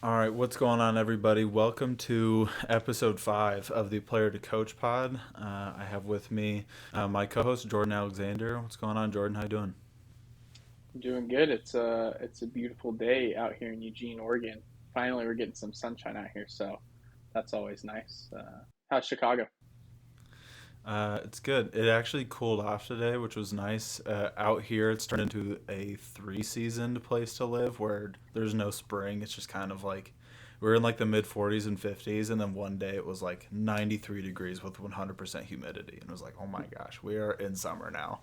All right, what's going on, everybody? Welcome to episode 5 of the Player to Coach pod. I have with me my co-host Jordan Alexander. What's going on, Jordan? How you doing? Doing good. It's a beautiful day out here in Eugene, Oregon. Finally, we're getting some sunshine out here, so that's always nice. How's Chicago? It's good. It actually cooled off today, which was nice. Out here, it's turned into a three-seasoned place to live where there's no spring. It's just kind of like we're in like the mid 40s and 50s, and then one day it was like 93 degrees with 100% humidity, and it was like, oh my gosh, we are in summer now.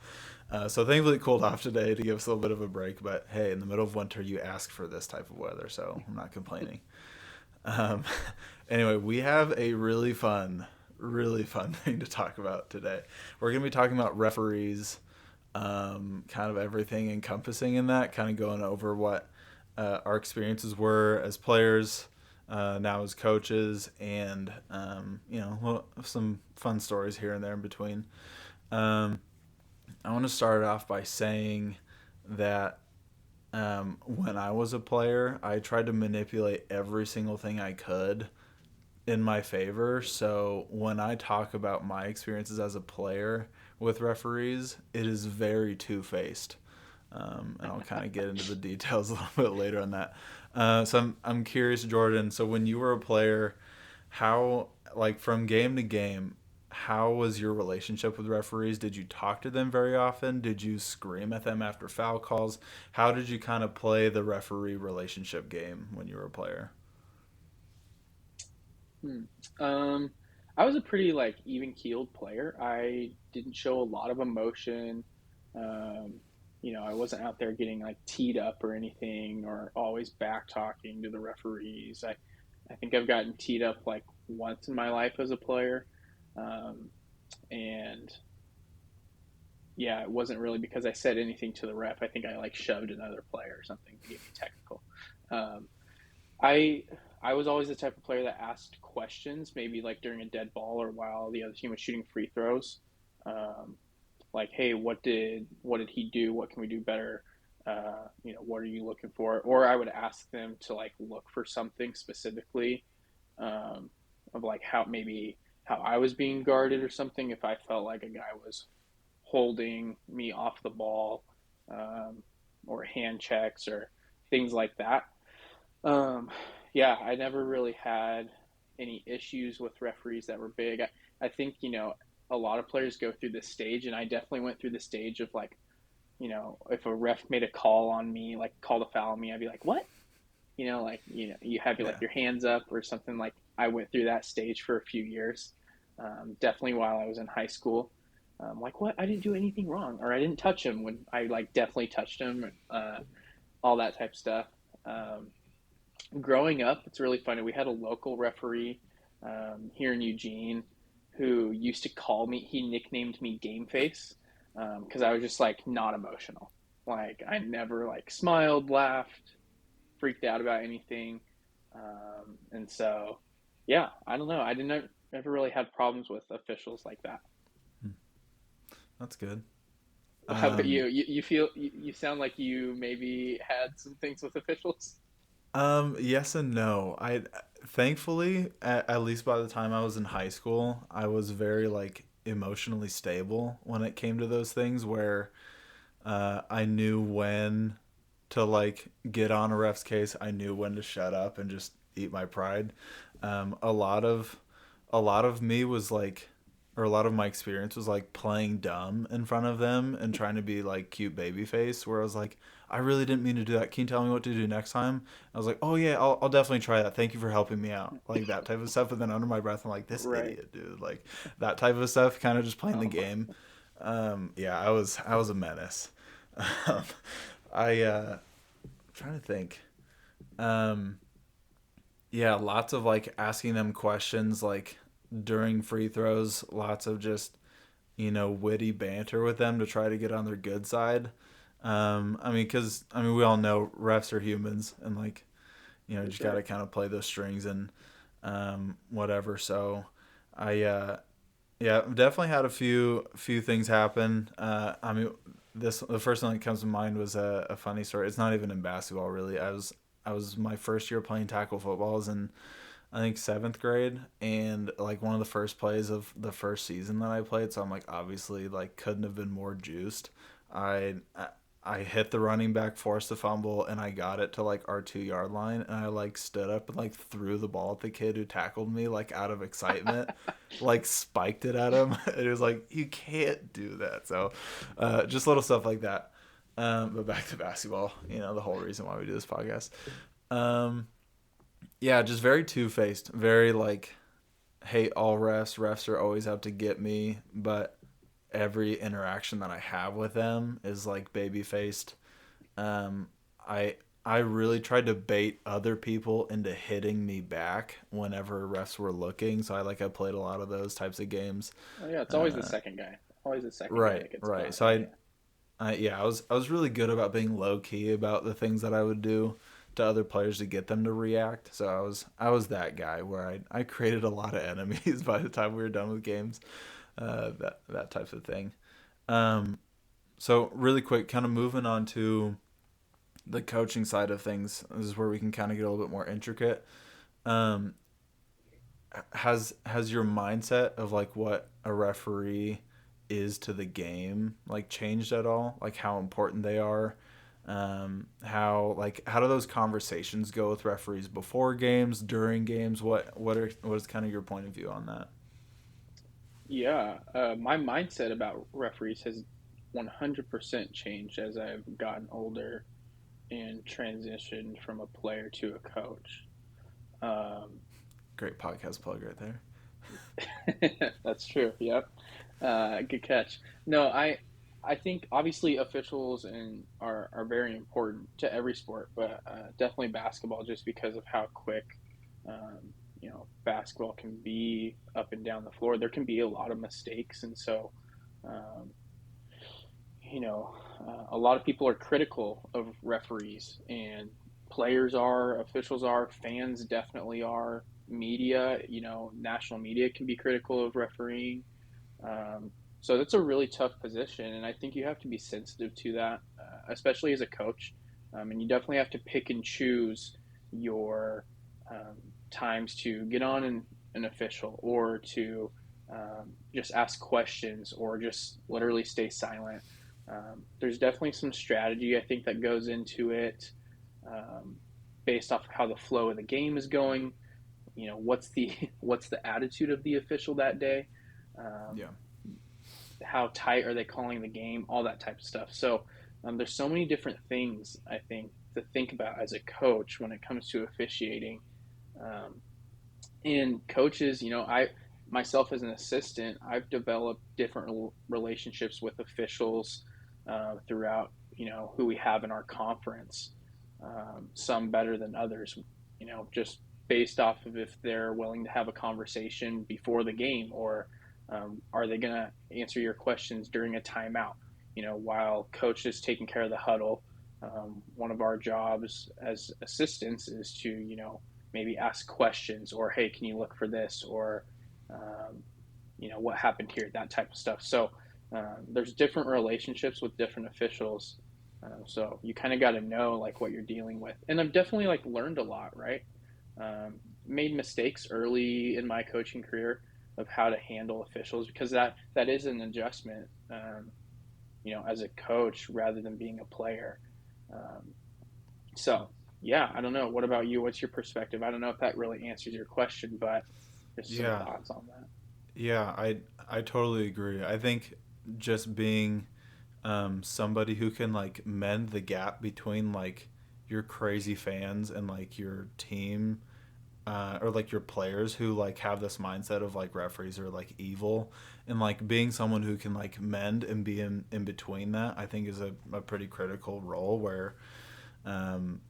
So thankfully, it cooled off today to give us a little bit of a break. But hey, in the middle of winter, you ask for this type of weather, so I'm not complaining. Um, anyway, we have a really fun thing to talk about today. We're going to be talking about referees, kind of everything encompassing in that, kind of going over what our experiences were as players, now as coaches, and some fun stories here and there in between. Um, I want to start off by saying that when I was a player, I tried to manipulate every single thing I could in my favor. So when I talk about my experiences as a player with referees, it is very two faced. And I'll kind of get into the details a little bit later on that. So I'm curious, Jordan. So when you were a player, how, like, from game to game, how was your relationship with referees? Did you talk to them very often? Did you scream at them after foul calls? How did you kind of play the referee relationship game when you were a player? Hmm. Um, I was a pretty even keeled player. I didn't show a lot of emotion. Um, I wasn't out there getting like teed up or anything, or always back talking to the referees. I think I've gotten teed up like once in my life as a player, um, and yeah, it wasn't really because I said anything to the ref. I think I like shoved another player or something to get me technical. Um, I I was always the type of player that asked questions, maybe like during a dead ball or while the other team was shooting free throws. Um, like, hey, what did he do? What can we do better? What are you looking for? Or I would ask them to like look for something specifically, um, of like how I was being guarded or something. If I felt like a guy was holding me off the ball, um, or hand checks or things like that. Um, yeah, I never really had any issues with referees that were big. I think, a lot of players go through this stage, and I definitely went through the stage of like, if a ref made a call on me, like called a foul on me, I'd be like, what? You have Yeah. your hands up or something. Like I went through that stage for a few years, definitely while I was in high school. Like what? I didn't do anything wrong, or I didn't touch him when I like definitely touched him. All that type of stuff. Um, Growing up, it's really funny. We had a local referee, here in Eugene, who used to call me. He nicknamed me Game Face, because I was just like not emotional. Like I never like smiled, laughed, freaked out about anything, and so yeah, I don't know. I didn't ever really have problems with officials like that. That's good. How about Um, you feel you sound like you maybe had some things with officials. yes and no. I thankfully, at least by the time I was in high school, I was very like emotionally stable when it came to those things where I knew when to like get on a ref's case. I knew when to shut up and just eat my pride. Um, a lot of a lot of me was like, or a lot of my experience was like playing dumb in front of them and trying to be like cute baby face, where I was like, I really didn't mean to do that. Can you tell me what to do next time? I was like, oh yeah, I'll definitely try that. Thank you for helping me out. Like that type of stuff. But then under my breath, I'm like, this Right. idiot, dude. Like that type of stuff, kind of just playing the Oh. game. Yeah, I was a menace. Um, I'm trying to think. Um, yeah, lots of like asking them questions like during free throws, lots of just, witty banter with them to try to get on their good side. I mean, because I mean, we all know refs are humans, and like, For just got to sure. kind of play those strings and whatever. So, I yeah, definitely had a few things happen. I mean, this the first one that comes to mind was a funny story. It's not even in basketball, really. I was my first year playing tackle football. I was in, I think, seventh grade, and like one of the first plays of the first season that I played. So I'm like, obviously, like couldn't have been more juiced. I hit the running back, forced the fumble, and I got it to like our 2 yard line, and I like stood up and like threw the ball at the kid who tackled me like out of excitement, like spiked it at him. It was like you can't do that. So, just little stuff like that. But back to basketball, the whole reason why we do this podcast. Um, yeah, just very two faced, very like hate all refs. Refs are always out to get me, but every interaction that I have with them is like baby faced. Um, I I really tried to bait other people into hitting me back whenever refs were looking. So I played a lot of those types of games. Oh yeah, it's always the Uh, second guy. Always the second guy right, that gets right. caught. So Yeah, yeah. yeah, I was really good about being low key about the things that I would do to other players to get them to react. So I was that guy where I created a lot of enemies by the time we were done with games. That type of thing. Um, so really quick, kind of moving on to the coaching side of things. This is where we can kind of get a little bit more intricate. Um, has your mindset of like what a referee is to the game like changed at all? Like how important they are? How do those conversations go with referees before games, during games? What is kind of your point of view on that? Yeah, my mindset about referees has 100% changed as I've gotten older and transitioned from a player to a coach. Um, Great podcast plug right there. that's true. Yep. Good catch. No, I think obviously officials are very important to every sport, but definitely basketball just because of how quick basketball can be up and down the floor. There can be a lot of mistakes, and so um, a lot of people are critical of referees, and players are, officials are, fans definitely are. Media, national media can be critical of refereeing. Um, so that's a really tough position, and I think you have to be sensitive to that, especially as a coach. And you definitely have to pick and choose your um, times to get on an official or to just ask questions or just literally stay silent. There's definitely some strategy I think that goes into it, um, based off of how the flow of the game is going. What's the what's the attitude of the official that day? Um, Yeah. how tight are they calling the game? All that type of stuff. So there's so many different things I think to think about as a coach when it comes to officiating. Um, and coaches, I myself as an assistant, I've developed different relationships with officials throughout, who we have in our conference. Some better than others, just based off of if they're willing to have a conversation before the game, or are they going to answer your questions during a timeout? While coach is taking care of the huddle, one of our jobs as assistants is to, maybe ask questions, or hey, can you look for this, or um, what happened here, that type of stuff. So there's different relationships with different officials. So you kind of got to know like what you're dealing with, and I've definitely like learned a lot, right? Made mistakes early in my coaching career of how to handle officials, because that is an adjustment, as a coach rather than being a player. Um, so yeah, I don't know. What about you? What's your perspective? I don't know if that really answers your question, but just some Yeah. thoughts on that. Yeah, I totally agree. I think just being somebody who can like mend the gap between like your crazy fans and like your team, or like your players who like have this mindset of like referees are like evil, and like being someone who can like mend and be in between that, I think is a pretty critical role where um,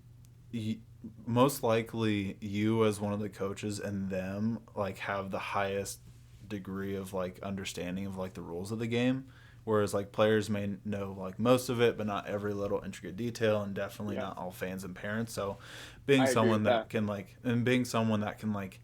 y- most likely you as one of the coaches and them like have the highest degree of like understanding of like the rules of the game, whereas like players may know like most of it but not every little intricate detail, and definitely Yeah, not all fans and parents. So I agree with that. being someone that can like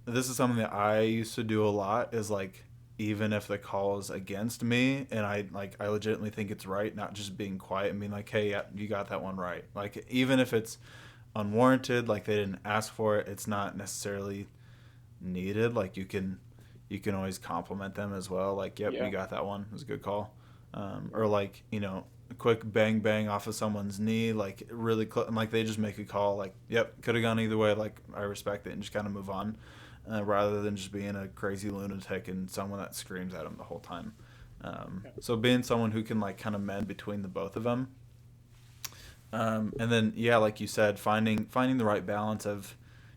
this is something that I used to do a lot, is like even if the call is against me and I legitimately think it's right, not just being quiet and being like, hey, yeah, you got that one right. Like even if it's unwarranted, like they didn't ask for it, it's not necessarily needed. Like you can always compliment them as well. Like, yep, you Yeah. got that one. It was a good call. Or Yeah. like a quick bang bang off of someone's knee, like really and like they just make a call. Like, yep, could have gone either way. Like I respect it and just kind of move on, rather than just being a crazy lunatic and someone that screams at them the whole time. Yeah. So being someone who can like kind of mend between the both of them, and then yeah, like you said, finding the right balance of,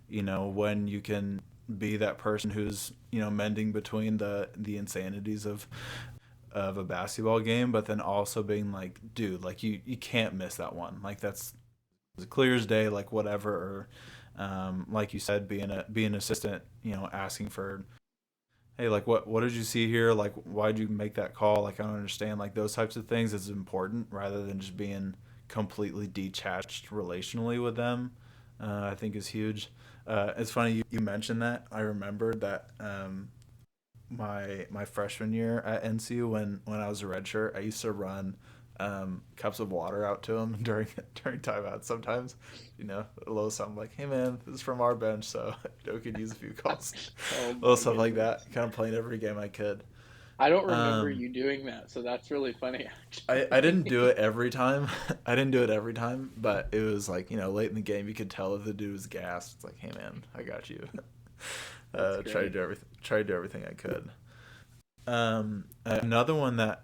when you can be that person who's mending between the insanities of a basketball game, but then also being like, dude, like you can't miss that one. Like that's as clear as day. Like whatever. Or like you said, being an assistant, asking for, hey, like what did you see here? Like why'd you make that call? Like I don't understand. Like those types of things is important rather than just being completely detached relationally with them. I think is huge. It's funny you mentioned that. I remembered that my freshman year at NCU when I was a redshirt, I used to run cups of water out to him during timeout. Sometimes, a little something like, "Hey man, this is from our bench, so we could use a few calls." Oh A little my stuff like that. goodness. Kind of playing every game I could. I don't remember Um, you doing that, so that's really funny I didn't do actually. it every time. I didn't do it every time, but it was like late in the game, you could tell if the dude was gassed. It's like, "Hey man, I got you." That's Try to great. do everything. Try to do everything I could. Another one that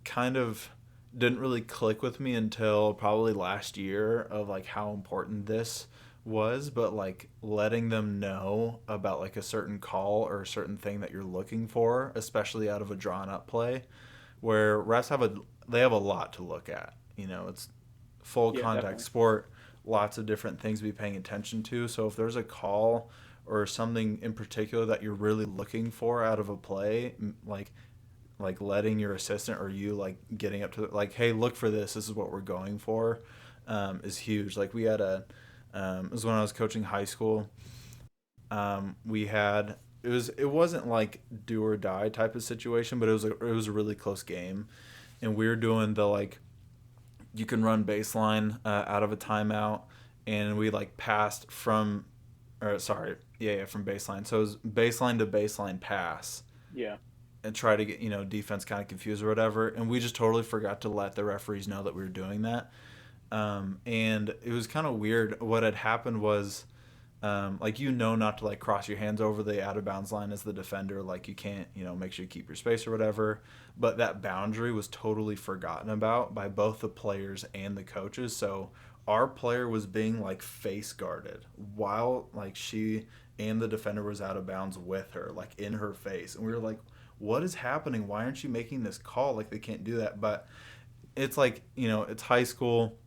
kind of didn't really click with me until probably last year of like how important this was, but like letting them know about like a certain call or a certain thing that you're looking for, especially out of a drawn up play, where refs they have a lot to look at. It's full Yeah, contact definitely. sport, lots of different things to be paying attention to. So if there's a call or something in particular that you're really looking for out of a play, like letting your assistant or you like getting up to like, hey, look for this. This is what we're going for, is huge. Like we had it was when I was coaching high school. We had it wasn't like do or die type of situation, but it was a really close game, and we were doing the like you can run baseline out of a timeout, and we like passed from or sorry yeah from baseline. So it was baseline to baseline pass Yeah. and try to get defense kind of confused or whatever, and we just totally forgot to let the referees know that we were doing that. And it was kind of weird. What had happened was like not to like cross your hands over the out of bounds line as the defender, like you can't make sure you keep your space or whatever, but that boundary was totally forgotten about by both the players and the coaches. So our player was being like face guarded while like she and the defender was out of bounds with her, like in her face, and we were like, what is happening? Why aren't you making this call? Like they can't do that. But it's like it's high school.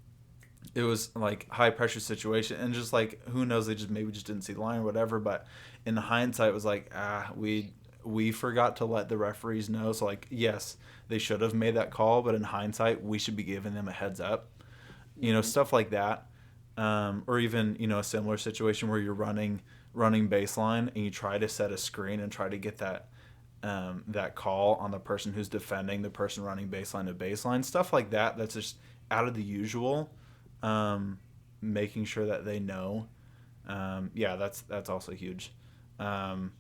It was like high pressure situation, and just like who knows, they just maybe just didn't see the line or whatever. But in hindsight, it was like we forgot to let the referees know. So like yes, they should have made that call, but in hindsight, we should be giving them a heads up. Hmm. Stuff like that. Or even a similar situation where you're running baseline and you try to set a screen and try to get that call on the person who's defending the person running baseline to baseline, stuff like that. That's just out of the usual. Um, Making sure that they know. Yeah, that's also huge. Um,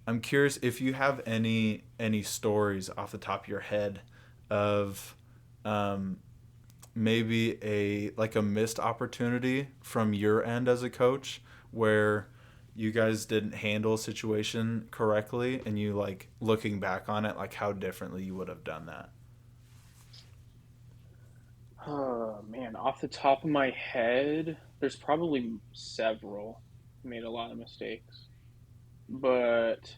I'm curious if you have any stories off the top of your head of um, maybe a missed opportunity from your end as a coach where you guys didn't handle a situation correctly, and you like looking back on it, like how differently you would have done that. Oh man, off the top of my head, there's probably several. Made a lot of mistakes, but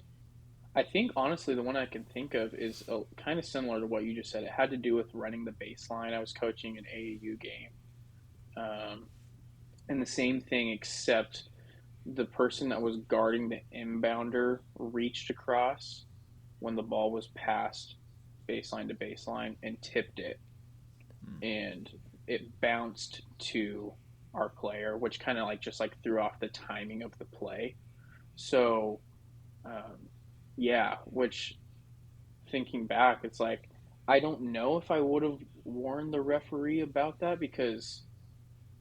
I think honestly the one I can think of is kind of similar to what you just said. It had to do with running the baseline. I was coaching an AAU game, um, and the same thing, except the person that was guarding the inbounder reached across when the ball was passed baseline to baseline and tipped it, and it bounced to our player, which kind of like just like threw off the timing of the play. So um, yeah, which thinking back, it's like I don't know if I would have warned the referee about that because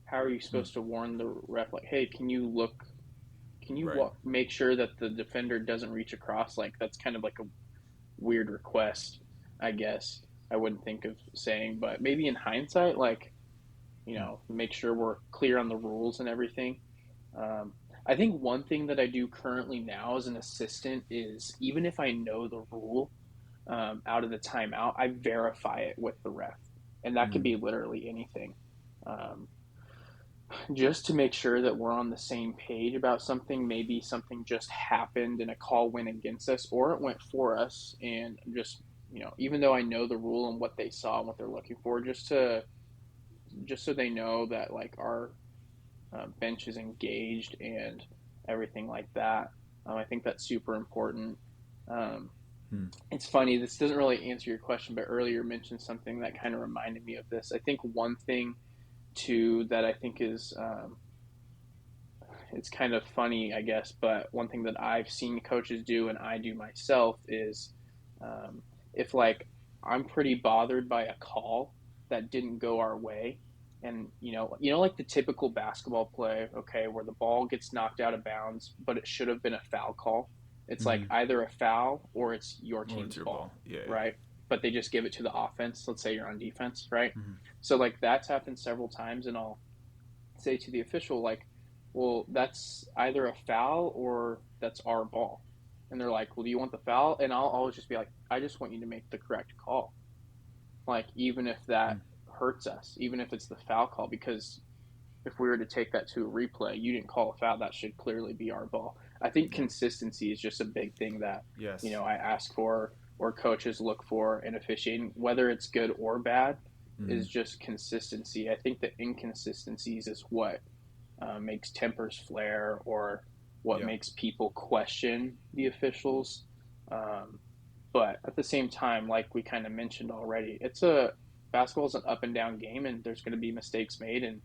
how are you Hmm. supposed to warn the ref like, hey, can you look? Can you Right. make sure that the defender doesn't reach across? Like that's kind of like a weird request, I guess. I wouldn't think of saying, but maybe in hindsight, like Hmm. make sure we're clear on the rules and everything. Um, I think one thing that I do currently now as an assistant is even if I know the rule out of the timeout, I verify it with the ref, and that could Hmm. be literally anything. Um, just to make sure that we're on the same page about something. Maybe something just happened and a call went against us, or it went for us, and just even though I know the rule and what they saw and what they're looking for, just so they know that like our bench is engaged and everything like that. I think that's super important. Um, Hmm. it's funny. This doesn't really answer your question, but earlier you mentioned something that kind of reminded me of this. I think one thing too that I think is it's kind of funny, I guess, but one thing that I've seen coaches do and I do myself is um, if like I'm pretty bothered by a call that didn't go our way, and like the typical basketball play, okay, where the ball gets knocked out of bounds, but it should have been a foul call. It's like Hmm. either a foul or it's your Or it's team's your ball, ball. Yeah. Yeah. right? But they just give it to the offense. Let's say you're on defense, right? Hmm. So like that's happened several times, and I'll say to the official like, well, that's either a foul or that's our ball. And they're like, well, do you want the foul? And I'll always just be like, I just want you to make the correct call, like even if that Hmm. hurts us, even if it's the foul call, because if we were to take that to a replay, you didn't call a foul, that should clearly be our ball. I think Yeah. consistency is just a big thing that Yes. I ask for or coaches look for in officiating, whether it's good or bad, Hmm. is just consistency. I think the inconsistencies is what makes tempers flare or what Yeah. makes people question the officials. Um, but at the same time, like we kind of mentioned already, it's a basketball is an up and down game, and there's going to be mistakes made, and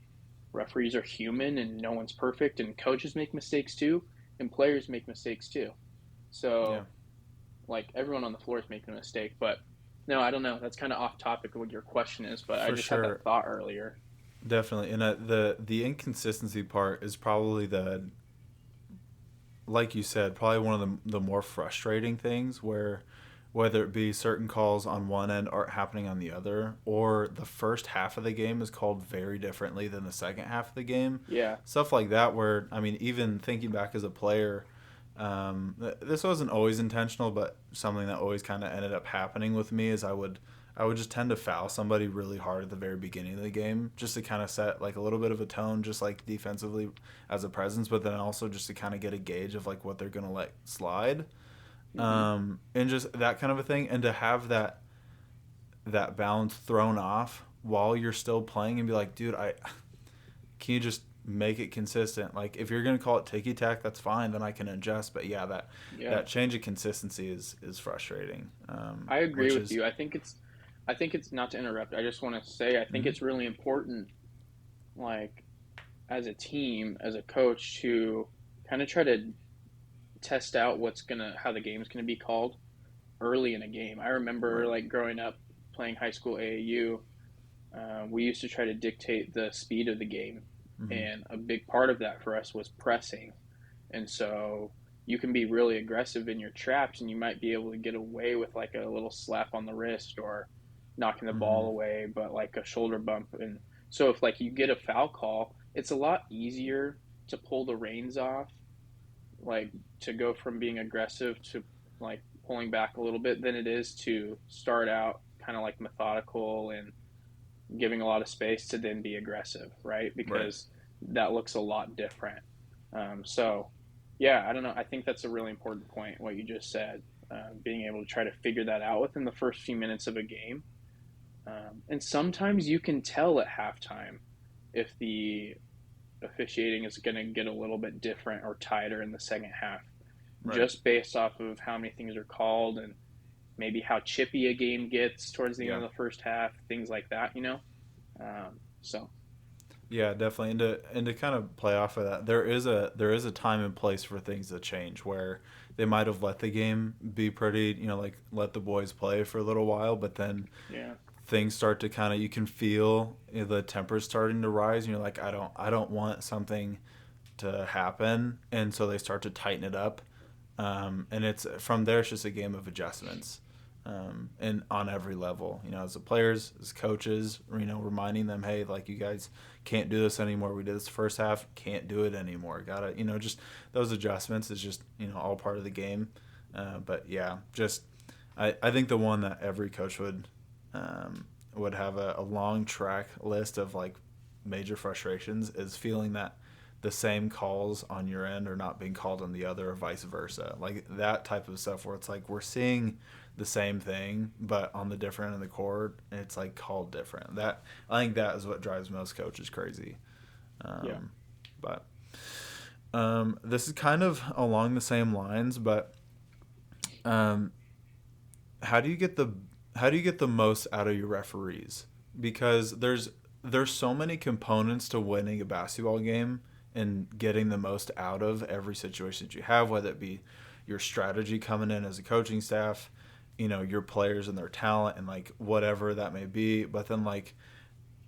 referees are human, and no one's perfect, and coaches make mistakes too, and players make mistakes too. Yeah. So, like everyone on the floor is making a mistake, but no, I don't know. That's kind of off topic of what your question is, but I For just had that sure. thought earlier. Definitely. And the inconsistency part is probably the, like you said, probably one of the more frustrating things where whether it be certain calls on one end aren't happening on the other, or the first half of the game is called very differently than the second half of the game. Yeah. Stuff like that, where, I mean, even thinking back as a player, this wasn't always intentional, but something that always kind of ended up happening with me is I would just tend to foul somebody really hard at the very beginning of the game just to kind of set like a little bit of a tone, just like defensively as a presence, but then also just to kind of get a gauge of like what they're gonna let slide, Hmm. and just that kind of a thing, and to have that balance thrown off while you're still playing and be like, dude, I can you just make it consistent? Like if you're gonna call it ticky tack, that's fine. Then I can adjust. But yeah, Yeah. that change of consistency is frustrating. I agree Which with is you. I think it's not to interrupt. I just want to say I think mm-hmm. it's really important, like as a team, as a coach, to kind of try to test out how the game's gonna be called early in a game. I remember Right. like growing up playing high school AAU, we used to try to dictate the speed of the game, Mm-hmm. and a big part of that for us was pressing. And so you can be really aggressive in your traps, and you might be able to get away with like a little slap on the wrist or knocking the Mm-hmm. ball away, but like a shoulder bump. And so if like you get a foul call, it's a lot easier to pull the reins off, like to go from being aggressive to like pulling back a little bit than it is to start out kind of like methodical and giving a lot of space to then be aggressive, right? Right. Because that looks a lot different. So, yeah, I don't know. I think that's a really important point, what you just said. Being able to try to figure that out within the first few minutes of a game. And sometimes you can tell at halftime if the officiating is going to get a little bit different or tighter in the second half, Right. just based off of how many things are called and maybe how chippy a game gets towards the end Yeah. of the first half, things like that. So, Yeah, definitely. And to kind of play off of that, there is a time and place for things to change where they might have let the game be pretty, like let the boys play for a little while, but then Yeah. things start to kind of, you can feel the tempers starting to rise, and you're like, I don't want something to happen, and so they start to tighten it up, and it's from there. It's just a game of adjustments, and on every level, as the players, as coaches, reminding them, hey, like, you guys can't do this anymore. We did this first half, can't do it anymore. Gotta, just those adjustments is just all part of the game. But yeah, just I think the one that every coach would have a long track list of like major frustrations is feeling that the same calls on your end are not being called on the other, or vice versa. Like that type of stuff where it's like we're seeing the same thing, but on the different end of the court, it's like called different. That, I think, that is what drives most coaches crazy. Yeah. Um, but this is kind of along the same lines, but um, how do you get the most out of your referees? Because there's so many components to winning a basketball game and getting the most out of every situation that you have, whether it be your strategy coming in as a coaching staff, your players and their talent, and like whatever that may be. But then, like,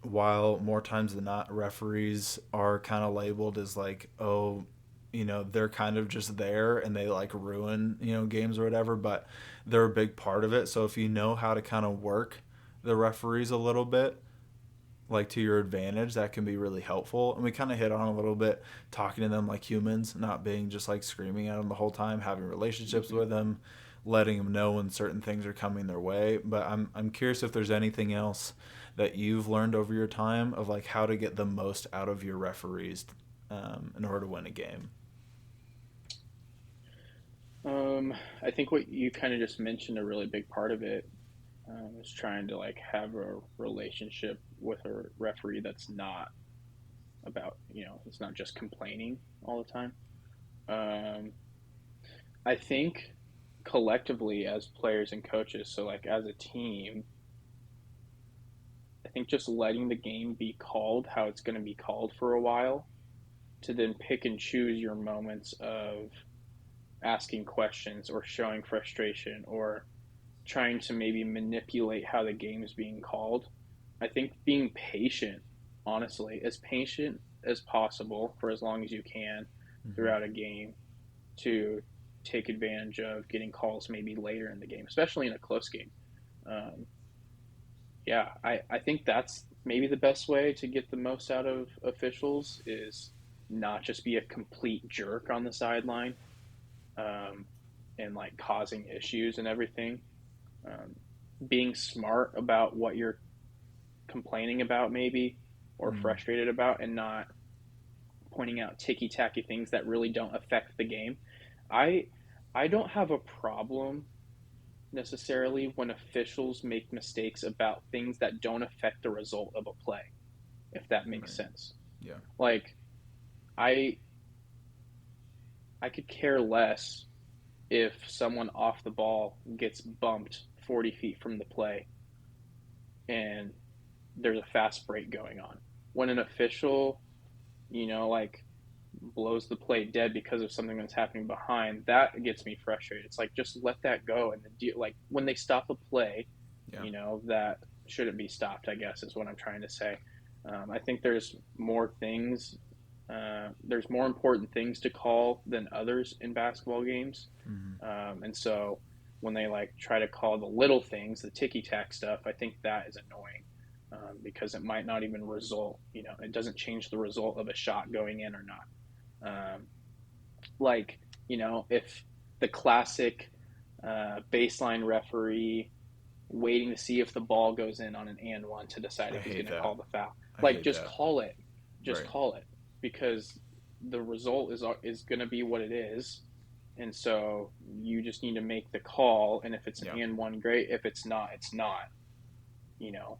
while more times than not referees are kind of labeled as like, oh, they're kind of just there and they like ruin, games or whatever, but they're a big part of it. So if you know how to kind of work the referees a little bit, like, to your advantage, that can be really helpful. And we kind of hit on a little bit talking to them like humans, not being just like screaming at them the whole time, having relationships Hmm. with them, letting them know when certain things are coming their way. But I'm curious if there's anything else that you've learned over your time of like how to get the most out of your referees, in order to win a game. I think what you kind of just mentioned, a really big part of it, is trying to like have a relationship with a referee that's not about, it's not just complaining all the time. Um, I think collectively as players and coaches, so like as a team, I think just letting the game be called how it's going to be called for a while, to then pick and choose your moments of asking questions or showing frustration or trying to maybe manipulate how the game is being called. I think being patient, honestly, as patient as possible for as long as you can Mm-hmm. throughout a game, to take advantage of getting calls maybe later in the game, especially in a close game. Um, yeah, I think that's maybe the best way to get the most out of officials is not just be a complete jerk on the sideline, um, and like causing issues and everything. Um, Being smart about what you're complaining about, maybe, or Mm-hmm. frustrated about, and not pointing out ticky tacky things that really don't affect the game. I I don't have a problem necessarily when officials make mistakes about things that don't affect the result of a play, if that makes Right. sense. Yeah. Like I I could care less if someone off the ball gets bumped 40 feet from the play and there's a fast break going on. When an official, like blows the play dead because of something that's happening behind, that gets me frustrated. It's like just let that go, and like when they stop a play, Yeah. that shouldn't be stopped. I guess is what I'm trying to say. I think there's more things. There's more important things to call than others in basketball games, Mm-hmm. and so when they like try to call the little things, the ticky tack stuff, I think that is annoying, because it might not even result. It doesn't change the result of a shot going in or not. Like, if the classic baseline referee waiting to see if the ball goes in on an and one to decide I if he's hate going to that. call the foul. I Like, hate just that. call it. Just Right. call it, because the result is going to be what it is. And so you just need to make the call. And if it's an Yeah. and one, great. If it's not, it's not. You know,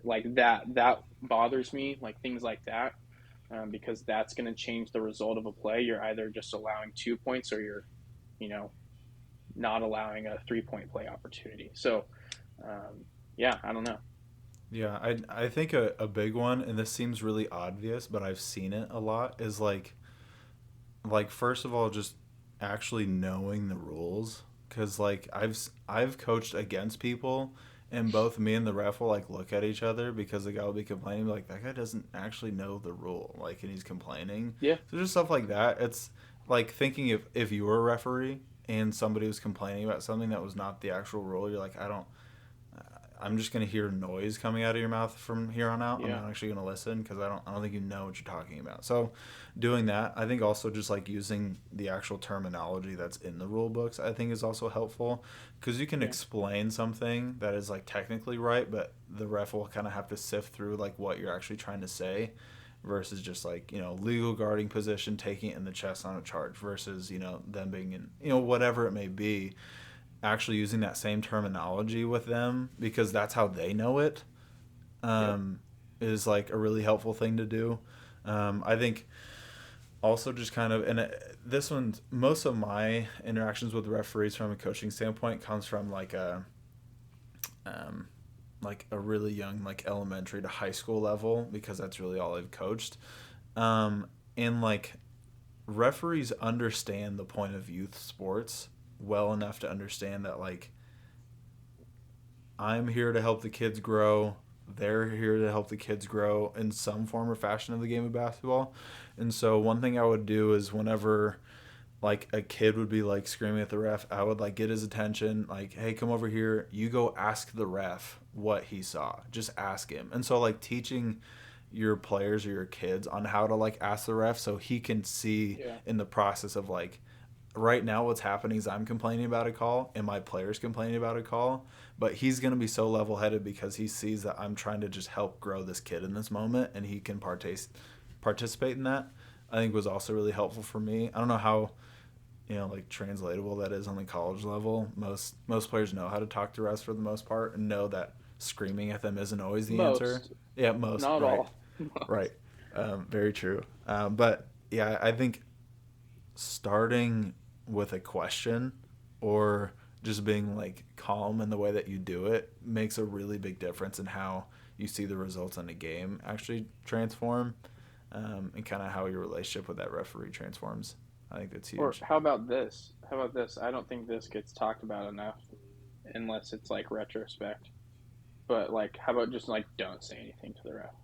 like that bothers me. Like things like that, because that's going to change the result of a play. You're either just allowing 2 points, or you're, you know, not allowing a 3 point play opportunity. So, yeah, I don't know. Yeah, I think a big one, and this seems really obvious, but I've seen it a lot, is like first of all, just actually knowing the rules, because like I've coached against people, and both me and the ref will like look at each other because the guy will be complaining like that guy doesn't actually know the rule, like, and he's complaining. Yeah, So just stuff like that. It's like thinking if you were a referee and somebody was complaining about something that was not the actual rule, you're like, I'm just gonna hear noise coming out of your mouth from here on out. I'm yeah, not actually gonna listen because I don't think you know what you're talking about. So, doing that, I think also just like using the actual terminology that's in the rule books, I think is also helpful because you can yeah, explain something that is like technically right, but the ref will kind of have to sift through like what you're actually trying to say, versus just like legal guarding position, taking it in the chest on a charge versus them being in whatever it may be, actually using that same terminology with them because that's how they know it, yep, um, is like a really helpful thing to do. I think also just kind of, and this one, most of my interactions with referees from a coaching standpoint comes from um, like a really young, like elementary to high school level, because that's really all I've coached. And like referees understand the point of youth sports well enough to understand that like I'm here to help the kids grow. They're here to help the kids grow in some form or fashion of the game of basketball. And so one thing I would do is whenever like a kid would be like screaming at the ref, I would like get his attention, like, hey, come over here. You go ask the ref what he saw. Just ask him. And so like teaching your players or your kids on how to like ask the ref so he can see yeah, in the process of like right now what's happening is I'm complaining about a call and my player's complaining about a call, but he's going to be so level-headed because he sees that I'm trying to just help grow this kid in this moment and he can participate in that. I think was also really helpful for me. I don't know how like translatable that is on the college level. Most players know how to talk to refs for the most part and know that screaming at them isn't always the answer. most, Yeah, most, not right. all, most. Right. Very true. But yeah, I think starting with a question or just being like calm in the way that you do it makes a really big difference in how you see the results in a game actually transform, and kind of how your relationship with that referee transforms. I think that's Or huge. how about this? How about this? I don't think this gets talked about enough unless it's like retrospect. But like, how about just like don't say anything to the ref?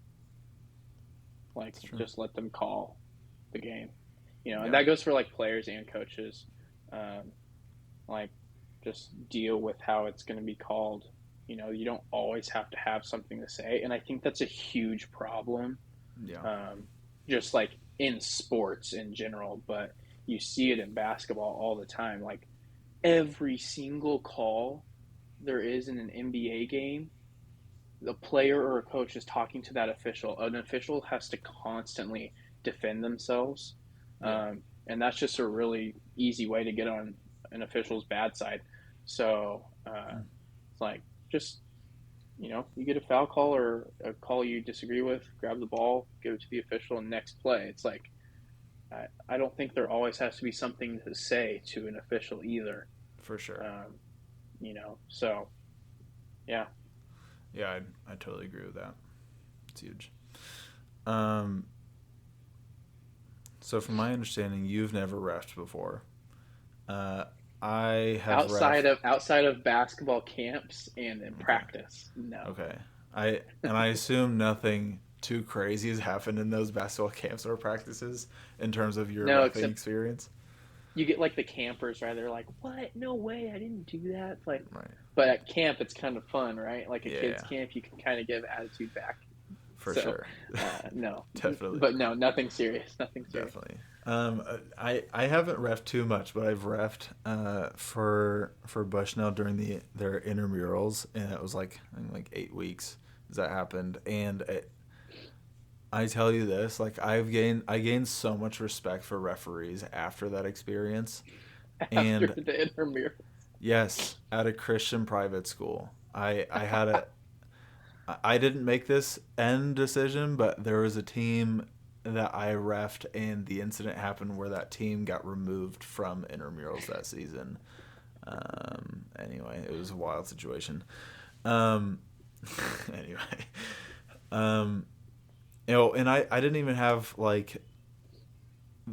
Like, It's true. just let them call the game. And Yeah, that goes for like players and coaches. Um, like, just deal with how it's going to be called. You don't always have to have something to say, and I think that's a huge problem. yeah, Um, just like in sports in general, but you see it in basketball all the time. Like every single call there is in an NBA game, the player or a coach is talking to that official. An official has to constantly defend themselves, yeah. and that's just a really easy way to get on an official's bad side. So Mm. it's like just you get a foul call or a call you disagree with, grab the ball, give it to the official, and next play. It's like I don't think there always has to be something to say to an official either. For sure. So yeah, Yeah, I totally agree with that. It's huge. Um, so from my understanding, you've never refed before. Uh, I have outside refed. of outside of basketball camps and in Okay. practice, no. Okay. I assume nothing too crazy has happened in those basketball camps or practices in terms of your No, refing except experience. you get like the campers, right? They're like, "What? No way! I didn't do that." It's like, Right. but at camp, it's kind of fun, right? Like a Yeah, kids' yeah. camp, you can kind of give attitude back. For So, sure. no, Definitely. but no, nothing serious, nothing serious. Definitely. I haven't refed too much, but I've refed for Bushnell during their intramurals, and it was like I think like 8 weeks as that happened, and I tell you this, like I gained so much respect for referees after that experience, After and the intramural, yes, at a Christian private school, I had a I didn't make this end decision, but there was a team that I refed, and the incident happened where that team got removed from intramurals that season. Anyway, it was a wild situation. Um, anyway, um, and I didn't even have like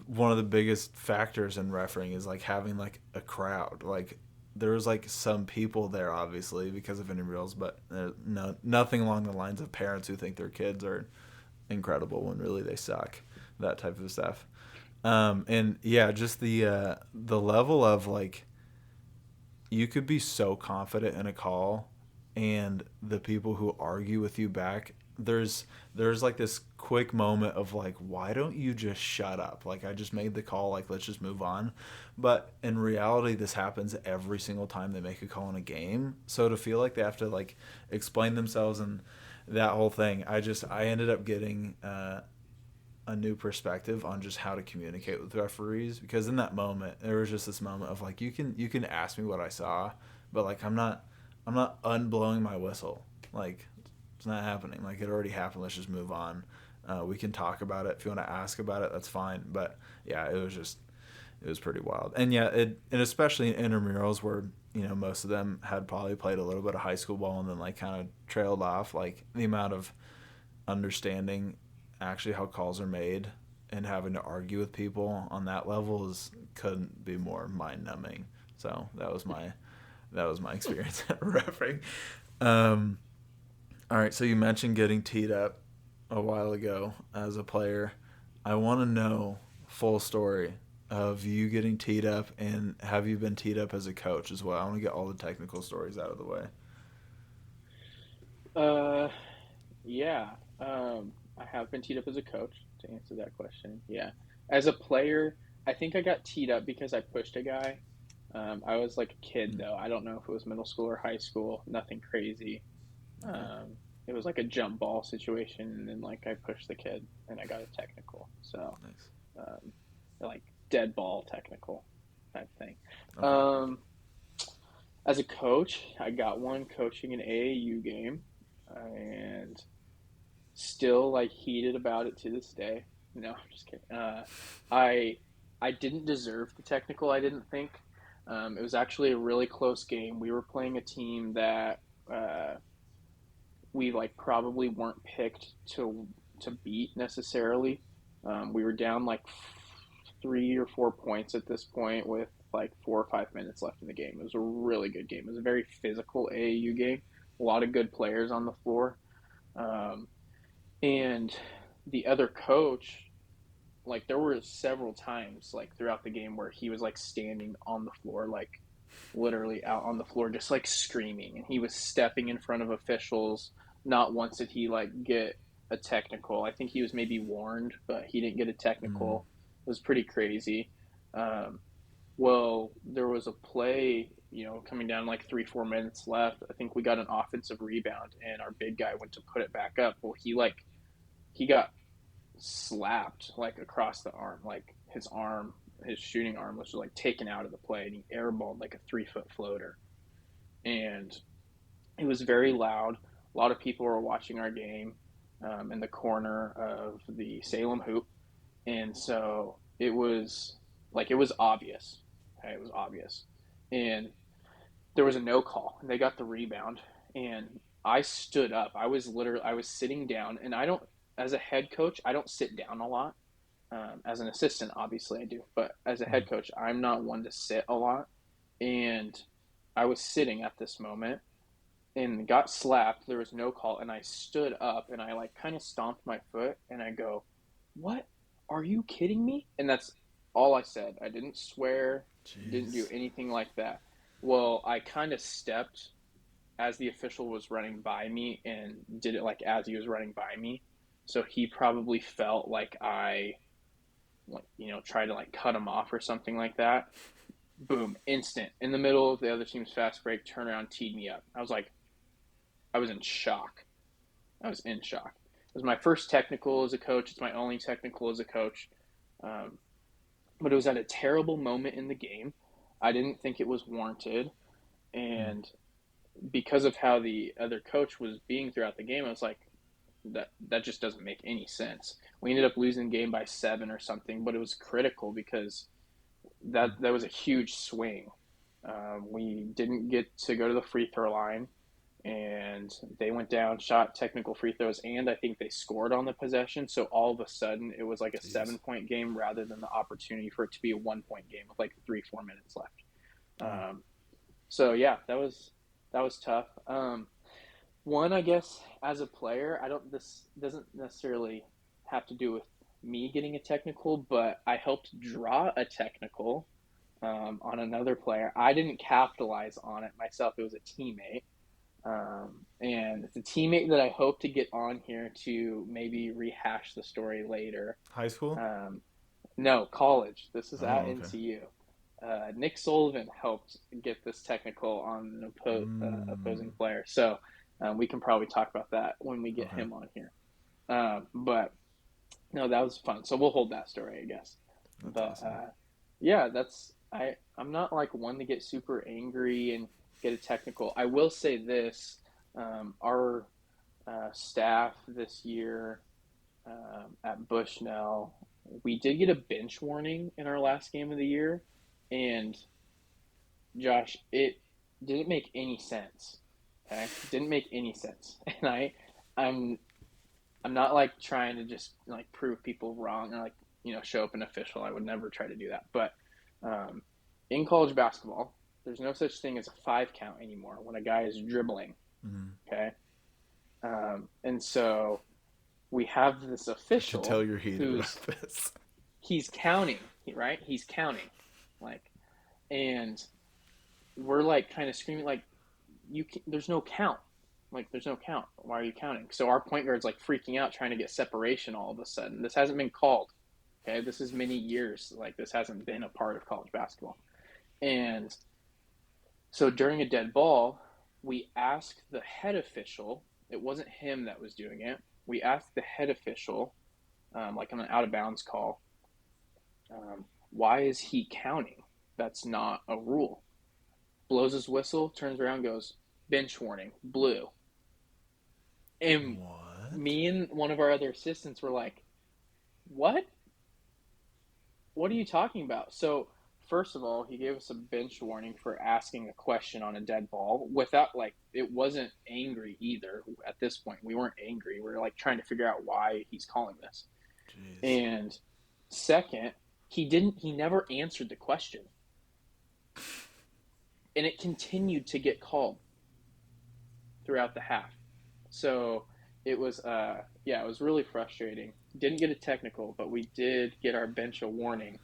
one of the biggest factors in refereeing is like having like a crowd. Like there was like some people there obviously because of intramurals, but no, nothing along the lines of parents who think their kids are incredible when really they suck. That type of stuff. And yeah, just the level of like you could be so confident in a call, and the people who argue with you back, there's like this quick moment of like, why don't you just shut up? Like I just made the call, like let's just move on. But in reality, this happens every single time they make a call in a game. So to feel like they have to like explain themselves and that whole thing, I ended up getting a new perspective on just how to communicate with referees, because in that moment there was just this moment of like, you can ask me what I saw, but like I'm not unblowing my whistle. Like it's not happening. Like it already happened. Let's just move on. We can talk about it if you want to ask about it. That's fine. But yeah, it was pretty wild. And yeah, and especially in intramurals where most of them had probably played a little bit of high school ball and then like kind of trailed off. Like the amount of understanding actually how calls are made and having to argue with people on that level is couldn't be more mind numbing. So that was my experience at refereeing. Um, all right, so you mentioned getting teed up a while ago as a player. I want to know full story of you getting teed up, and have you been teed up as a coach as well? I want to get all the technical stories out of the way. Uh, yeah. I have been teed up as a coach to answer that question. Yeah. As a player, I think I got teed up because I pushed a guy. I was like a kid though. I don't know if it was middle school or high school. Nothing crazy. Okay, Um, it was like a jump ball situation, and then like I pushed the kid, and I got a technical. So, nice. um, like dead ball technical type thing. Okay. Um, as a coach, I got one coaching an AAU game, and still like heated about it to this day. No, I'm just kidding. I I didn't deserve the technical. I didn't think. It was actually a really close game. We were playing a team that uh, we like probably weren't picked to beat necessarily. We were down like 3 or 4 points at this point with like 4 or 5 minutes left in the game. It was a really good game. It was a very physical AAU game. A lot of good players on the floor. Um, and the other coach, like there were several times like throughout the game where he was like standing on the floor, like literally out on the floor, just like screaming, and he was stepping in front of officials. Not once did he like get a technical. I think he was maybe warned, but he didn't get a Mm. technical. It was pretty crazy. Um, well, there was a play, coming down like 3 4 minutes left. I think we got an offensive rebound, and our big guy went to put it back up. Well, he got slapped like across the arm, like his shooting arm was like taken out of the play, and he airballed like a 3 foot floater, and it was very loud. A lot of people were watching our game in the corner of the Salem hoop, and so it was obvious. Okay, it was obvious, and there was a no call, and they got the rebound, and I stood up. I was sitting down, and I don't, as a head coach, I don't sit down a lot. As an assistant, obviously I do, but as a Mm. head coach, I'm not one to sit a lot. And I was sitting at this moment and got slapped. There was no call, and I stood up and I like kind of stomped my foot and I go, "What? Are you kidding me?" And that's all I said. I didn't swear, didn't do Jeez. anything like that. Well, I kind of stepped as the official was running by me and did it like as he was running by me. So he probably felt like I like tried to like cut him off or something like that. Boom, instant in the middle of the other team's fast break, turn around, teed me up. I was in shock. I was in shock. It was my first technical as a coach. It's my only technical as a coach. Um, but it was at a terrible moment in the game. I didn't think it was warranted, Mm. and because of how the other coach was being throughout the game, I was like, that just doesn't make any sense. We ended up losing the game by 7 or something, but it was critical because Mm. that was a huge swing. We didn't get to go to the free throw line, and they went down, shot technical free throws, and I think they scored on the possession. So all of a sudden, it was like a Jeez. 7 point game rather than the opportunity for it to be a 1 point game with like 3 4 minutes left. Oh. So yeah, that was tough. One, I guess, as a player, I don't. This doesn't necessarily have to do with me getting a technical, but I helped draw a technical on another player. I didn't capitalize on it myself. It was a teammate. And it's a teammate that I hope to get on here to maybe rehash the story later. High school? Um, no, college. This is at Oh, okay. NCU. Nick Sullivan helped get this technical on an opposing Mm. player. So we can probably talk about that when we get Okay. him on here. But no, that was fun. So we'll hold that story, I guess. That's But awesome. yeah, I'm not like one to get super angry and get a technical. I will say this: our staff this year at Bushnell, we did get a bench warning in our last game of the year, and Josh, it didn't make any sense. Okay, it didn't make any sense, and I'm I'm not like trying to just like prove people wrong or like show up an official. I would never try to do that. But um, in college basketball, there's no such thing as a 5 count anymore when a guy is dribbling. Mm. Okay, and so we have this I can tell official you're heated who's about this. he's counting, right? He's counting, like, and we're like kind of screaming like, there's no count. Like, there's no count. Why are you counting? So our point guard's like freaking out, trying to get separation all of a sudden. This hasn't been called. Okay, this is many years. Like, this hasn't been a part of college basketball. And so during a dead ball, we asked the head official. It wasn't him that was doing it. We asked the head official, like on an out of bounds call, why is he counting? That's not a rule. Blows his whistle, turns around, goes, bench warning, blue. And What? me and one of our other assistants were like, what? What are you talking about? So, first of all, he gave us a bench warning for asking a question on a dead ball without, like, it wasn't angry either at this point. We weren't angry. We were like trying to figure out why he's calling this. Jeez. And second, he never answered the question. And it continued to get called throughout the half. So it was yeah, it was really frustrating. Didn't get a technical, but we did get our bench a warning.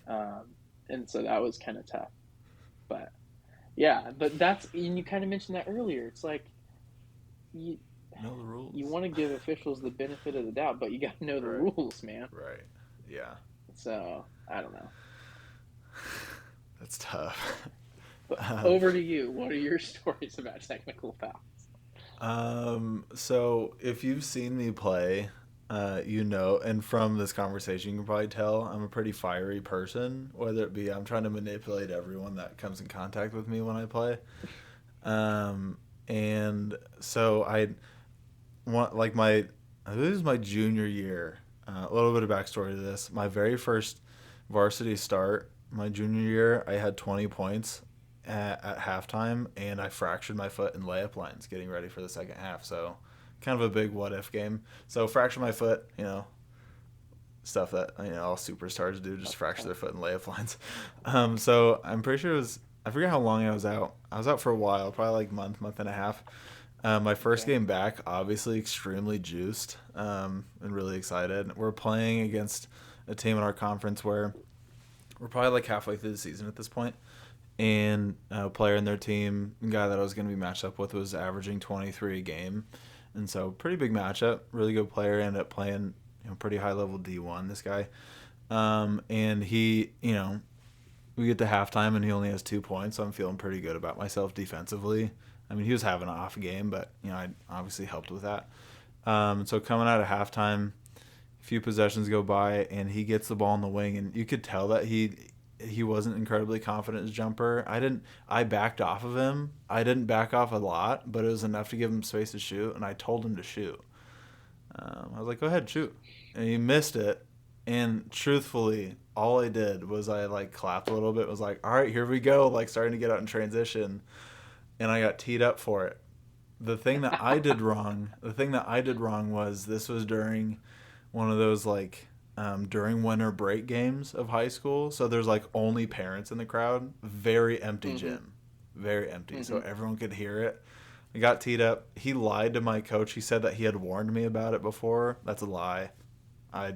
And so that was kind of tough. But yeah, but that's, and you kind of mentioned that earlier. It's like you Know the you rules. want to give officials the benefit of the doubt, but you got to know the Right. rules, man. Right. Yeah. So I don't know. That's tough. But um, over to you. What are your stories about technical fouls? so if you've seen me play, you know, and from this conversation, you can probably tell I'm a pretty fiery person, whether it be I'm trying to manipulate everyone that comes in contact with me when I play. Um, and so I want, like, this is my junior year. A little bit of backstory to this. My very first varsity start, my junior year, I had 20 points at halftime, and I fractured my foot in layup lines getting ready for the second half. So, kind of a big what if game. So, fracture my foot, stuff that all superstars do, just That's fracture tough. their foot in layup lines. So I'm pretty sure it was. I forget how long I was out. I was out for a while, probably like month and a half. My first Okay. game back, obviously extremely juiced, and really excited. We're playing against a team in our conference where we're probably like halfway through the season at this point, and a player in their team, the guy that I was going to be matched up with, was averaging 23 a game, and so pretty big matchup. Really good player. Ended up playing pretty high level D1. This guy, and he we get to halftime and he only has 2 points, so I'm feeling pretty good about myself defensively. I mean, he was having an off game, but I obviously helped with that. So coming out of halftime, a few possessions go by, and he gets the ball in the wing, and you could tell that he wasn't incredibly confident in his jumper. I backed off of him. I didn't back off a lot, but it was enough to give him space to shoot, and I told him to shoot. I was like, go ahead, shoot. And he missed it. And truthfully, all I did was I like clapped a little bit, was like, all right, here we go, like starting to get out in transition. And I got teed up for it. the thing that I did wrong was this was during one of those like during winter break games of high school. So there's like only parents in the crowd. Very empty Mm-hmm. gym, very empty. So Mm-hmm. everyone could hear it. I got teed up. He lied to my coach. He said that he had warned me about it before. That's a lie. I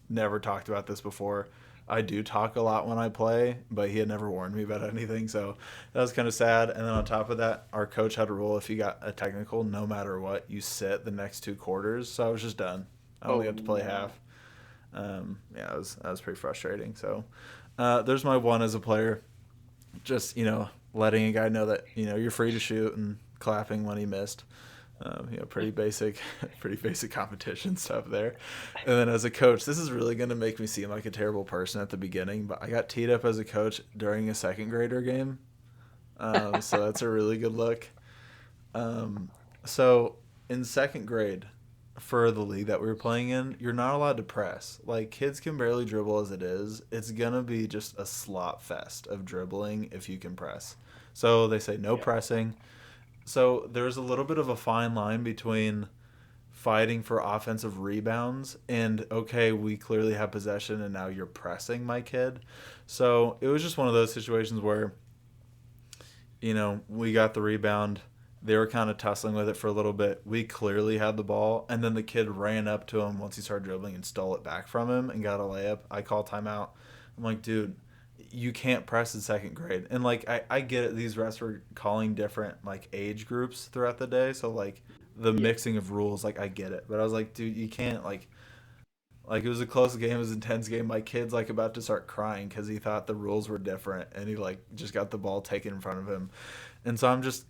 never talked about this before. I do talk a lot when I play, but he had never warned me about anything, so that was kind of sad. And then on top of that, our coach had a rule: if you got a technical, no matter what, you sit the next 2 quarters. So I was just done. I only Oh got to play no. half. Yeah, that was pretty frustrating. So there's my one as a player. Just letting a guy know that you're free to shoot and clapping when he missed. Pretty basic, pretty basic competition stuff there. And then as a coach, this is really going to make me seem like a terrible person at the beginning, but I got teed up as a coach during a second grader game. So that's a really good look. Um, so in second grade, for the league that we were playing in, you're not allowed to press. Like kids can barely dribble as it is. It's gonna be just a slop fest of dribbling if you can press. So they say no Yeah. pressing. So there's a little bit of a fine line between fighting for offensive rebounds and okay, we clearly have possession and now you're pressing my kid. So it was just one of those situations where we got the rebound. They were kind of tussling with it for a little bit. We clearly had the ball, and then the kid ran up to him once he started dribbling and stole it back from him and got a layup. I call timeout. I'm like, dude, you can't press in second grade. And like, I get it. These refs were calling different like age groups throughout the day, so like the Yeah. mixing of rules, like I get it. But I was like, dude, you can't like it was a close game, it was an intense game. My kid's like about to start crying because he thought the rules were different, and he like just got the ball taken in front of him, and so I'm just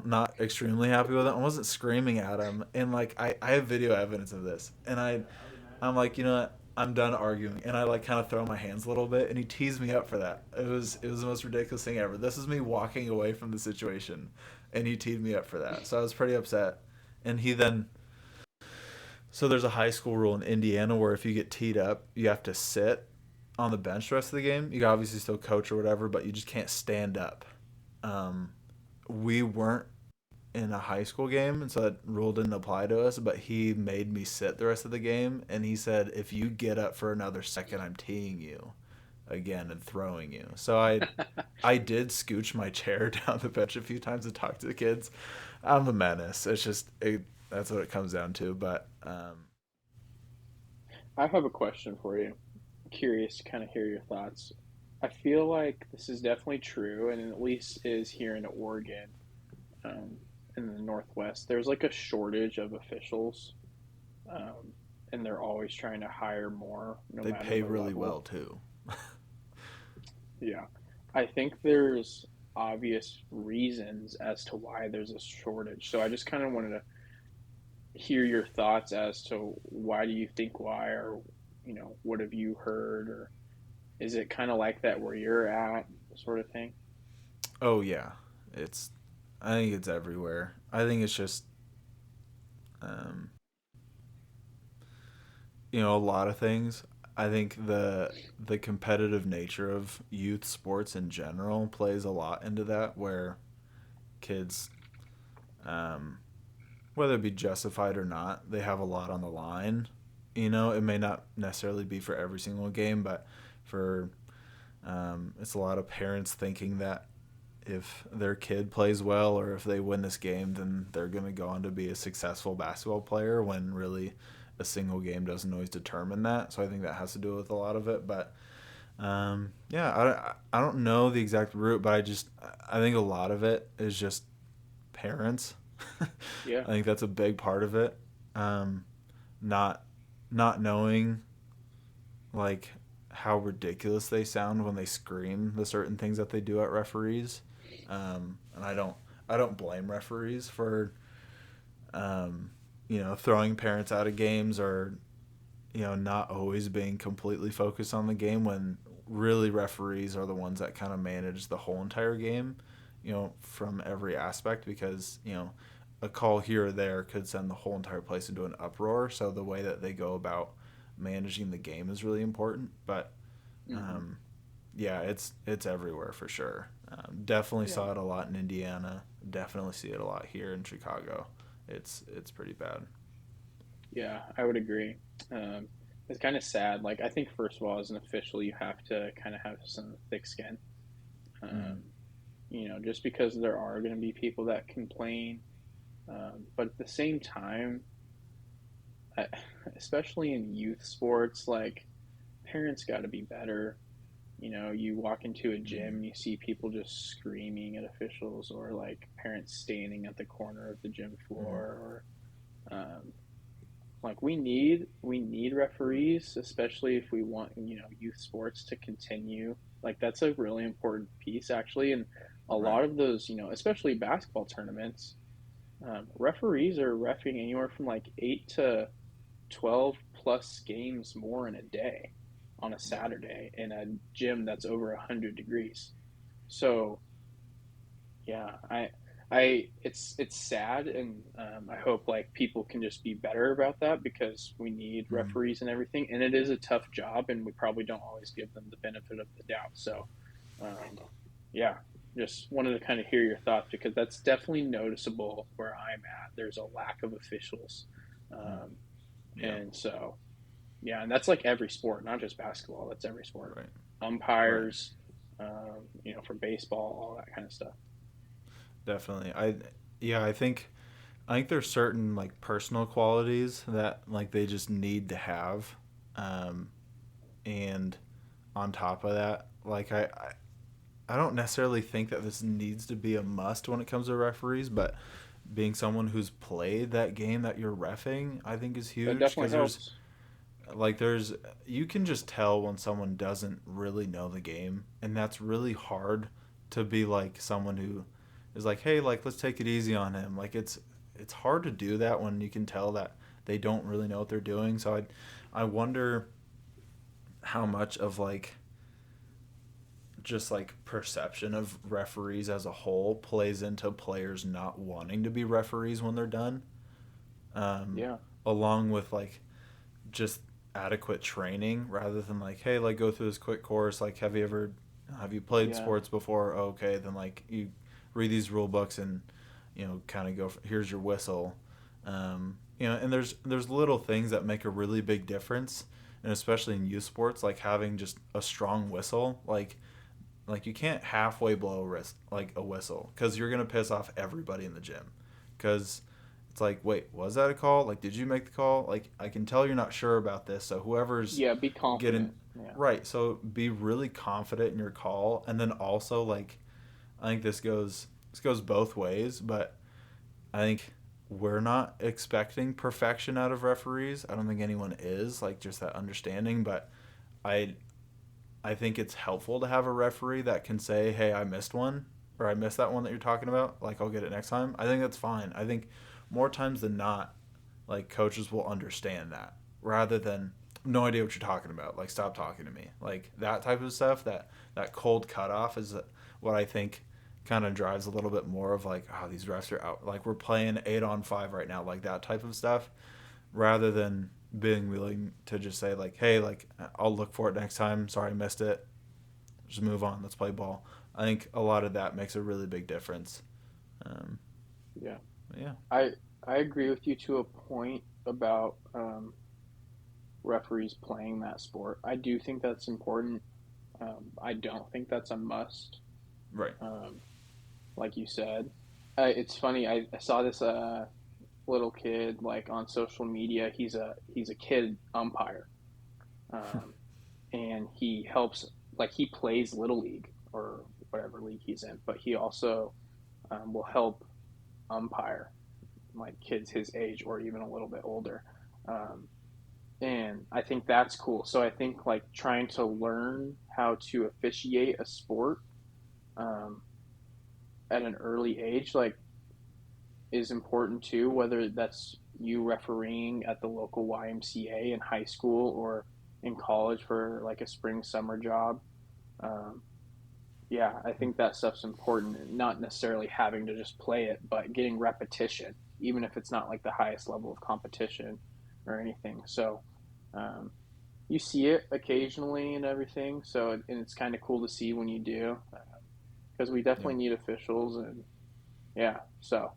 not extremely happy with it. I wasn't screaming at him, and like I have video evidence of this, and I'm like what. I'm done arguing, and I like kind of throw my hands a little bit, and he teased me up for that. It was the most ridiculous thing ever. This is me walking away from the situation, and he teed me up for that. So I was pretty upset, and he then so there's a high school rule in Indiana where if you get teed up, you have to sit on the bench the rest of the game. You can obviously still coach or whatever, but you just can't stand up. Um, we weren't in a high school game, and so that rule didn't apply to us. But he made me sit the rest of the game, and he said, "If you get up for another second, I'm teeing you again and throwing you." So I did scooch my chair down the bench a few times to talk to the kids. I'm a menace. That's what it comes down to. But I have a question for you. Curious to kind of hear your thoughts. I feel like this is definitely true, and at least is here in Oregon, um, in the Northwest. There's like a shortage of officials, um, and they're always trying to hire more, no they matter pay the really well level. too. Yeah, I think there's obvious reasons as to why there's a shortage. So I just kind of wanted to hear your thoughts as to why do you think why, or what have you heard, or is it kind of like that where you're at, sort of thing? Oh yeah, it's. I think it's everywhere. I think it's just um, a lot of things. I think the competitive nature of youth sports in general plays a lot into that, where kids, um, whether it be justified or not, they have a lot on the line. It may not necessarily be for every single game, but for it's a lot of parents thinking that if their kid plays well or if they win this game, then they're going to go on to be a successful basketball player when really a single game doesn't always determine that. So I think that has to do with a lot of it. But yeah, I don't know the exact root, but I think a lot of it is just parents. Yeah. I think that's a big part of it. Um, not not knowing like how ridiculous they sound when they scream the certain things that they do at referees. And I don't blame referees for um, throwing parents out of games or not always being completely focused on the game when really referees are the ones that kind of manage the whole entire game, from every aspect because, a call here or there could send the whole entire place into an uproar. So the way that they go about managing the game is really important. But Hmm. yeah, it's everywhere for sure. Definitely Yeah. saw it a lot in Indiana. Definitely see it a lot here in Chicago. It's pretty bad. Yeah, I would agree. Um, it's kind of sad. Like, I think first of all, as an official, you have to kind of have some thick skin. Mm-hmm. Um, just because there are going to be people that complain, but at the same time, I, especially in youth sports, like parents got to be better. You walk into a gym and you see people just screaming at officials, or like parents standing at the corner of the gym Mm-hmm. floor, or like we need referees, especially if we want youth sports to continue. Like that's a really important piece actually, and a Right. lot of those especially basketball tournaments, referees are refing anywhere from like 8 to 12 plus games more in a day on a Yeah. Saturday in a gym that's over 100 degrees. So yeah, it's sad, and I hope like people can just be better about that because we need Mm-hmm. referees and everything, and it is a tough job, and we probably don't always give them the benefit of the doubt. So, um, yeah, just wanted to kind of hear your thoughts because that's definitely noticeable where I'm at. There's a lack of officials, um, Yeah. and so yeah, and that's like every sport, not just basketball. That's every sport. Right. Right. Umpires, for baseball, all that kind of stuff. Definitely. Yeah, I think there's certain like personal qualities that like they just need to have. Um and on top of that, like I don't necessarily think that this needs to be a must when it comes to referees, but being someone who's played that game that you're reffing, I think is That huge definitely because helps. there's you can just tell when someone doesn't really know the game, and that's really hard to be like someone who is like, hey, like let's take it easy on him. Like it's hard to do that when you can tell that they don't really know what they're doing. So I wonder how much of like just like perception of referees as a whole plays into players not wanting to be referees when they're done, um, Yeah, along with like just adequate training rather than like, hey, like go through this quick course. Like, have you played yeah, sports before? Oh, okay, then like you read these rule books and kind of here's your whistle. And there's little things that make a really big difference, and especially in youth sports, like having just a strong whistle, like you can't halfway blow a wrist like a whistle because you're gonna piss off everybody in the gym. Because it's like, wait, was that a call? Like, did you make the call? Like, I can tell you're not sure about this. So whoever's yeah. Be getting confident. Yeah, right, so be really confident in your call, and then also like, I think this goes both ways, but I think we're not expecting perfection out of referees. I don't think anyone is like just that understanding, but I I think it's helpful to have a referee that can say, "Hey, I missed one," or "I missed that one that you're talking about. Like, I'll get it next time." I think that's fine. I think more times than not, like coaches will understand that rather than no idea what you're talking about. Like, stop talking to me. Like that type of stuff. That cold cutoff is what I think kind of drives a little bit more of like, oh, these refs are out. Like we're playing 8-on-5 right now. Like that type of stuff rather than being willing to just say like, hey, like I'll look for it next time. Sorry, I missed it. Just move on. Let's play ball. I think a lot of that makes a really big difference. Um, yeah. yeah. I I agree with you to a point about referees playing that sport. I do think that's important. I don't think that's a must. Right. Um, like you said, it's funny. I saw this little kid like on social media. He's a kid umpire, um, and he helps like he plays little league or whatever league he's in, but he also will help umpire like kids his age or even a little bit older. Um, and I think that's cool. So I think like trying to learn how to officiate a sport um, at an early age, like is important too. Whether that's you refereeing at the local YMCA in high school or in college for like a spring summer job. Um, yeah, I think that stuff's important. Not necessarily having to just play it, but getting repetition, even if it's not like the highest level of competition or anything. So um, you see it occasionally and everything. So and it's kind of cool to see when you do. because we Yep. definitely need officials. And yeah, so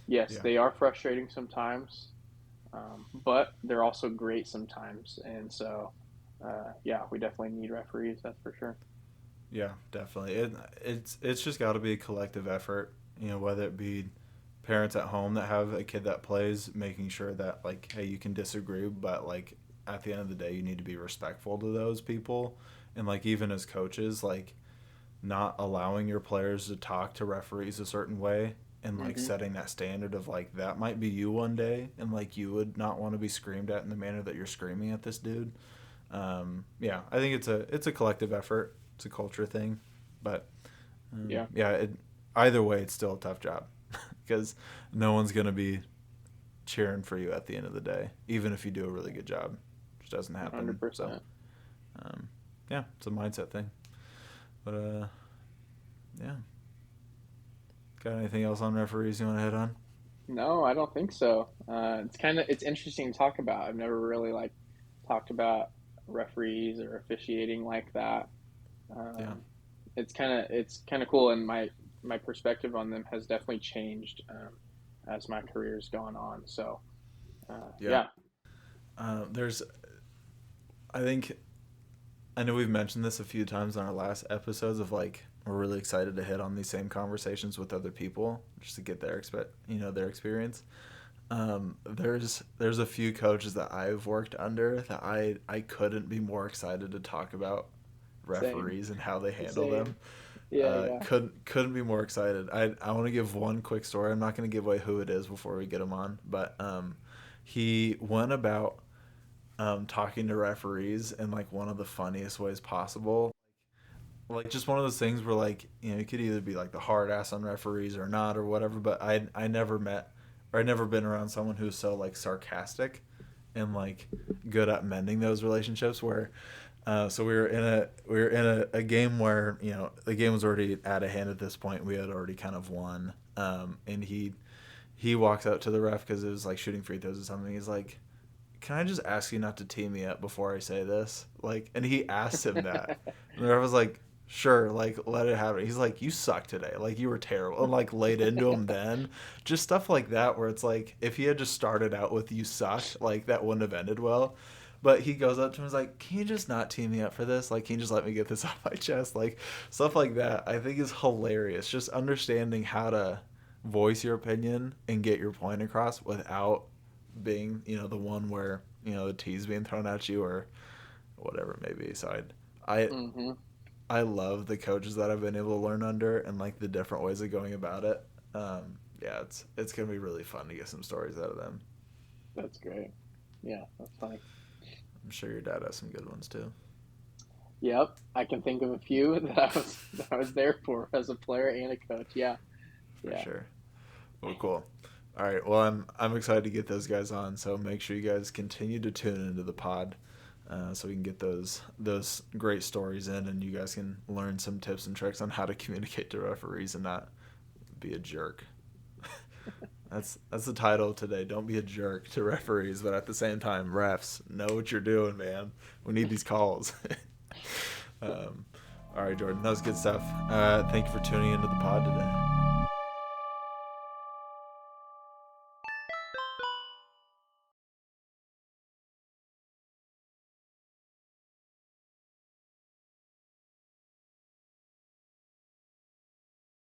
yes, Yeah. they are frustrating sometimes, but they're also great sometimes. And so, yeah, we definitely need referees. That's for sure. Yeah, definitely. It's just got to be a collective effort. Whether it be parents at home that have a kid that plays, making sure that like, hey, you can disagree, but like at the end of the day, you need to be respectful to those people, and like even as coaches, like not allowing your players to talk to referees a certain way. And like Hmm. setting that standard of like that might be you one day, and like you would not want to be screamed at in the manner that you're screaming at this dude. Yeah, I think it's a collective effort. It's a culture thing, but Yeah, yeah, either way, it's still a tough job because no one's gonna be cheering for you at the end of the day, even if you do a really good job, which doesn't happen. So 100%. um, yeah, it's a mindset thing. But yeah, got anything else on referees you want to hit on? No, I don't think so. It's interesting to talk about. I've never really like talked about referees or officiating like that. Yeah, It's kind of cool, and my perspective on them has definitely changed as my career's gone on. So yeah. yeah, There's, I think I know we've mentioned this a few times on our last episodes of like we're really excited to hit on these same conversations with other people just to get their experience. There's a few coaches that I've worked under that I couldn't be more excited to talk about same, referees and how they handle same. them. Yeah, yeah. Couldn't be more excited. I want to give one quick story. I'm not going to give away who it is before we get him on, but he went about talking to referees in like one of the funniest ways possible. Like just one of those things where like you could either be like the hard ass on referees or not or whatever. But I never met or I'd never been around someone who's so like sarcastic and like good at mending those relationships. Where so we were in a game where the game was already out of hand at this point. We had already kind of won, and he walks out to the ref because it was like shooting free throws or something. He's like, can I just ask you not to tee me up before I say this? Like, and he asked him that. And the ref was like, sure, like, let it happen. He's like, you suck today. Like, you were terrible. And, like, laid into him then. Just stuff like that where it's like, if he had just started out with you suck, like, that wouldn't have ended well. But he goes up to him and is like, can you just not tee me up for this? Like, can you just let me get this off my chest? Like, stuff like that I think is hilarious. Just understanding how to voice your opinion and get your point across without being the one where the tea's being thrown at you or whatever it may be. So I Hmm. I love the coaches that I've been able to learn under and like the different ways of going about it. Yeah, it's gonna be really fun to get some stories out of them. That's great. Yeah, that's funny. I'm sure your dad has some good ones too. Yep, I can think of a few that I was there for as a player and a coach. Yeah, For yeah. sure. Well, cool. All right. Well, I'm excited to get those guys on. So make sure you guys continue to tune into the pod, so we can get those great stories in, and you guys can learn some tips and tricks on how to communicate to referees and not be a jerk. That's the title of today. Don't be a jerk to referees, but at the same time, refs, know what you're doing, man. We need these calls. um, all right, Jordan, that was good stuff. Thank you for tuning into the pod today.